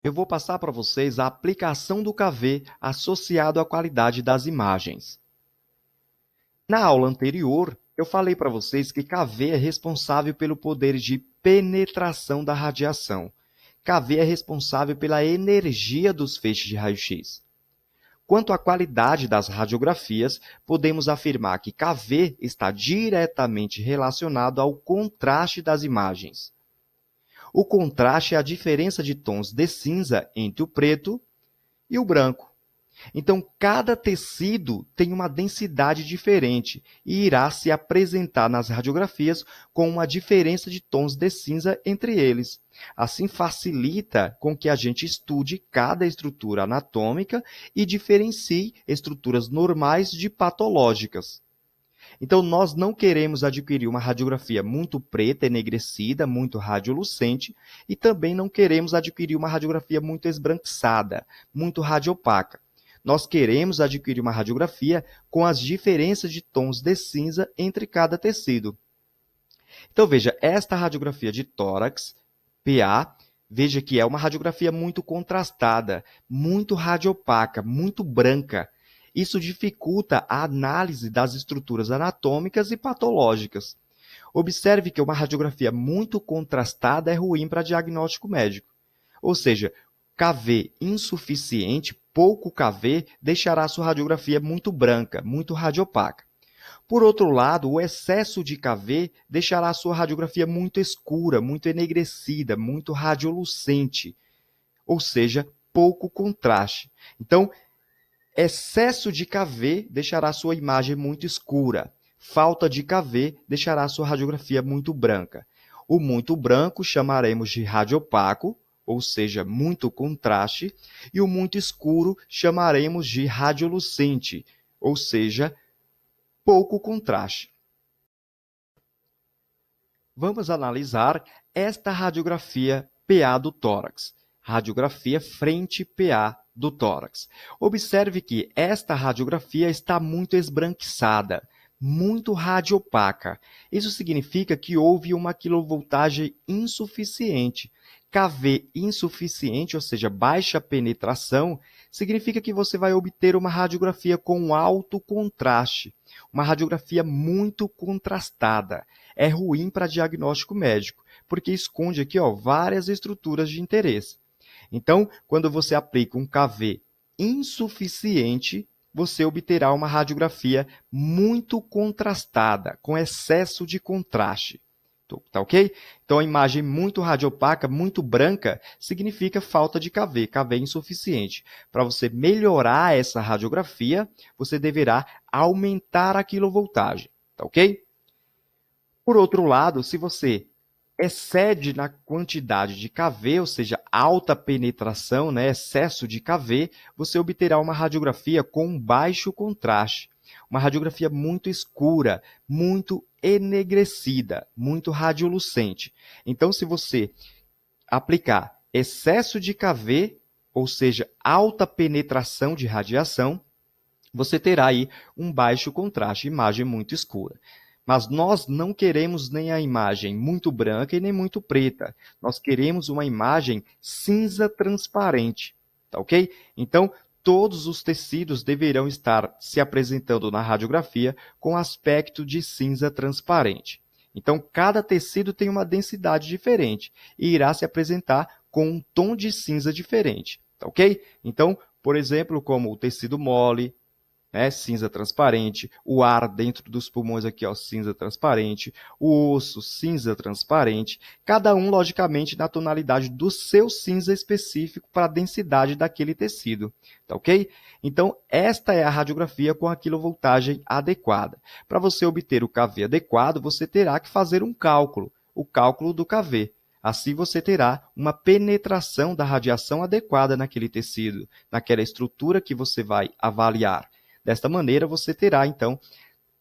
Eu vou passar para vocês a aplicação do kV associado à qualidade das imagens. Na aula anterior, eu falei para vocês que kV é responsável pelo poder de penetração da radiação. kV é responsável pela energia dos feixes de raio-x. Quanto à qualidade das radiografias, podemos afirmar que kV está diretamente relacionado ao contraste das imagens. O contraste é a diferença de tons de cinza entre o preto e o branco. Então, cada tecido tem uma densidade diferente e irá se apresentar nas radiografias com uma diferença de tons de cinza entre eles. Assim, facilita com que a gente estude cada estrutura anatômica e diferencie estruturas normais de patológicas. Então, nós não queremos adquirir uma radiografia muito preta, enegrecida, muito radiolucente, e também não queremos adquirir uma radiografia muito esbranquiçada, muito radiopaca. Nós queremos adquirir uma radiografia com as diferenças de tons de cinza entre cada tecido. Então, veja, esta radiografia de tórax, PA, veja que é uma radiografia muito contrastada, muito radiopaca, muito branca. Isso dificulta a análise das estruturas anatômicas e patológicas. Observe que uma radiografia muito contrastada é ruim para diagnóstico médico. Ou seja, kV insuficiente, pouco kV, deixará a sua radiografia muito branca, muito radiopaca. Por outro lado, o excesso de kV deixará a sua radiografia muito escura, muito enegrecida, muito radiolucente, ou seja, pouco contraste. Então, excesso de kV deixará a sua imagem muito escura. Falta de kV deixará a sua radiografia muito branca. O muito branco chamaremos de radiopaco, ou seja, muito contraste, e o muito escuro chamaremos de radiolucente, ou seja, pouco contraste. Vamos analisar esta radiografia PA do tórax, radiografia frente PA do tórax. Observe que esta radiografia está muito esbranquiçada, muito radiopaca. Isso significa que houve uma quilovoltagem insuficiente. kV insuficiente, ou seja, baixa penetração, significa que você vai obter uma radiografia com alto contraste, uma radiografia muito contrastada. É ruim para diagnóstico médico, porque esconde aqui várias estruturas de interesse. Então, quando você aplica um kV insuficiente, você obterá uma radiografia muito contrastada, com excesso de contraste. Tá ok? Então, a imagem muito radiopaca, muito branca, significa falta de kV, kV insuficiente. Para você melhorar essa radiografia, você deverá aumentar a quilovoltagem. Tá ok? Por outro lado, se você excede na quantidade de kV, ou seja, alta penetração, né, excesso de kV, você obterá uma radiografia com baixo contraste, uma radiografia muito escura, muito enegrecida, muito radiolucente. Então, se você aplicar excesso de kV, ou seja, alta penetração de radiação, você terá aí um baixo contraste, imagem muito escura. Mas nós não queremos nem a imagem muito branca e nem muito preta. Nós queremos uma imagem cinza transparente, tá ok? Então, todos os tecidos deverão estar se apresentando na radiografia com aspecto de cinza transparente. Então, cada tecido tem uma densidade diferente e irá se apresentar com um tom de cinza diferente, tá ok? Então, por exemplo, como o tecido mole, cinza transparente, o ar dentro dos pulmões aqui, cinza transparente, o osso, cinza transparente, cada um, logicamente, na tonalidade do seu cinza específico para a densidade daquele tecido, tá ok? Então, esta é a radiografia com a quilovoltagem adequada. Para você obter o kV adequado, você terá que fazer um cálculo, o cálculo do kV. Assim, você terá uma penetração da radiação adequada naquele tecido, naquela estrutura que você vai avaliar. Desta maneira, você terá, então,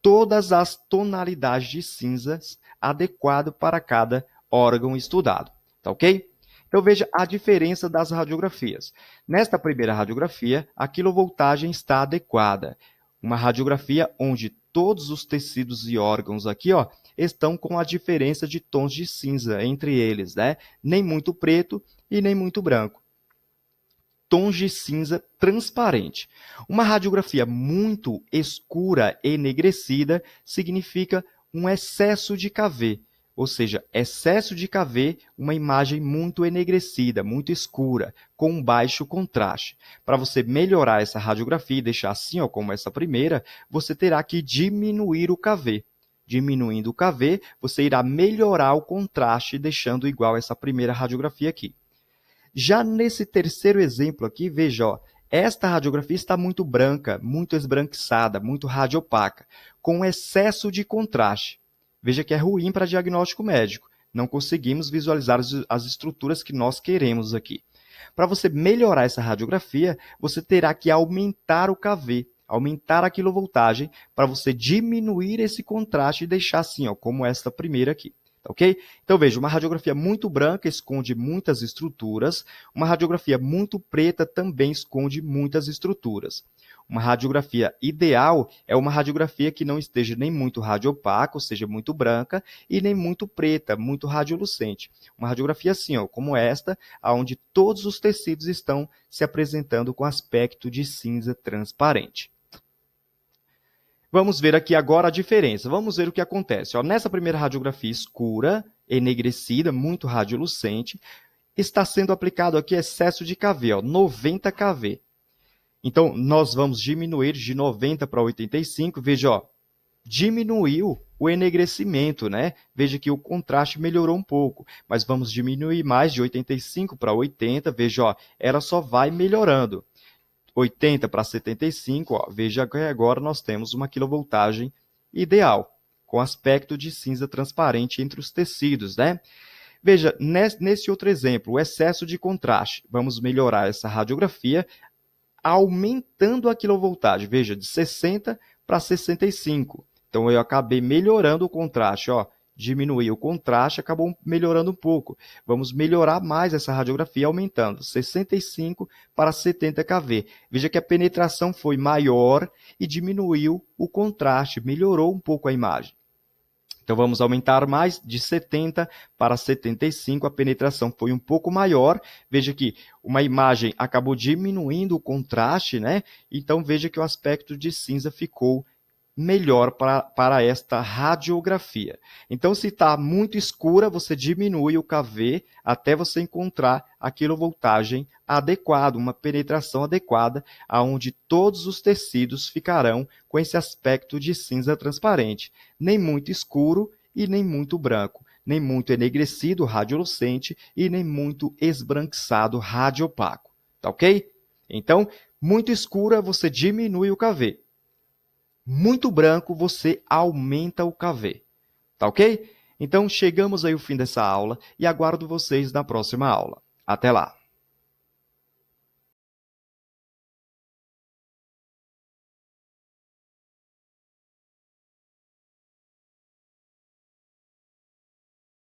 todas as tonalidades de cinzas adequadas para cada órgão estudado. Tá ok? Então, veja a diferença das radiografias. Nesta primeira radiografia, a quilovoltagem está adequada. Uma radiografia onde todos os tecidos e órgãos aqui, estão com a diferença de tons de cinza entre eles, né? Nem muito preto e nem muito branco. tons de cinza transparente. Uma radiografia muito escura, enegrecida, significa um excesso de KV, ou seja, excesso de KV, uma imagem muito enegrecida, muito escura, com baixo contraste. Para você melhorar essa radiografia e deixar assim, ó, como essa primeira, você terá que diminuir o KV. Diminuindo o KV, você irá melhorar o contraste, deixando igual essa primeira radiografia aqui. Já nesse terceiro exemplo aqui, veja, ó, esta radiografia está muito branca, muito esbranquiçada, muito radiopaca, com excesso de contraste. Veja que é ruim para diagnóstico médico. Não conseguimos visualizar as estruturas que nós queremos aqui. Para você melhorar essa radiografia, você terá que aumentar o KV, aumentar a quilovoltagem, para você diminuir esse contraste e deixar assim, ó, como esta primeira aqui. Ok? Então, veja, uma radiografia muito branca esconde muitas estruturas, uma radiografia muito preta também esconde muitas estruturas. Uma radiografia ideal é uma radiografia que não esteja nem muito radiopaca, ou seja, muito branca, e nem muito preta, muito radiolucente. Uma radiografia assim, ó, como esta, onde todos os tecidos estão se apresentando com aspecto de cinza transparente. Vamos ver aqui agora a diferença. Vamos ver o que acontece. Ó, nessa primeira radiografia escura, enegrecida, muito radiolucente, está sendo aplicado aqui excesso de KV, ó, 90 KV. Então, nós vamos diminuir de 90 para 85. Veja, ó, diminuiu o enegrecimento, né? Veja que o contraste melhorou um pouco, mas vamos diminuir mais de 85 para 80. Veja, ó, ela só vai melhorando. 80 para 75, ó, veja que agora nós temos uma quilovoltagem ideal, com aspecto de cinza transparente entre os tecidos, né? Veja, nesse outro exemplo, o excesso de contraste. Vamos melhorar essa radiografia aumentando a quilovoltagem. Veja, de 60 para 65. Então, eu acabei melhorando o contraste, ó. Diminuir o contraste, acabou melhorando um pouco. Vamos melhorar mais essa radiografia, aumentando 65 para 70 kV. Veja que a penetração foi maior e diminuiu o contraste, melhorou um pouco a imagem. Então, vamos aumentar mais de 70 para 75, a penetração foi um pouco maior. Veja que uma imagem acabou diminuindo o contraste, né? Então, veja que o aspecto de cinza ficou melhor para esta radiografia. Então, se está muito escura, você diminui o KV até você encontrar a quilovoltagem adequada, uma penetração adequada, onde todos os tecidos ficarão com esse aspecto de cinza transparente, nem muito escuro e nem muito branco, nem muito enegrecido, radiolucente, e nem muito esbranquiçado, radiopaco. Tá ok? Então, muito escura, você diminui o KV. Muito branco, você aumenta o KV. Tá ok? Então, chegamos aí ao fim dessa aula e aguardo vocês na próxima aula. Até lá!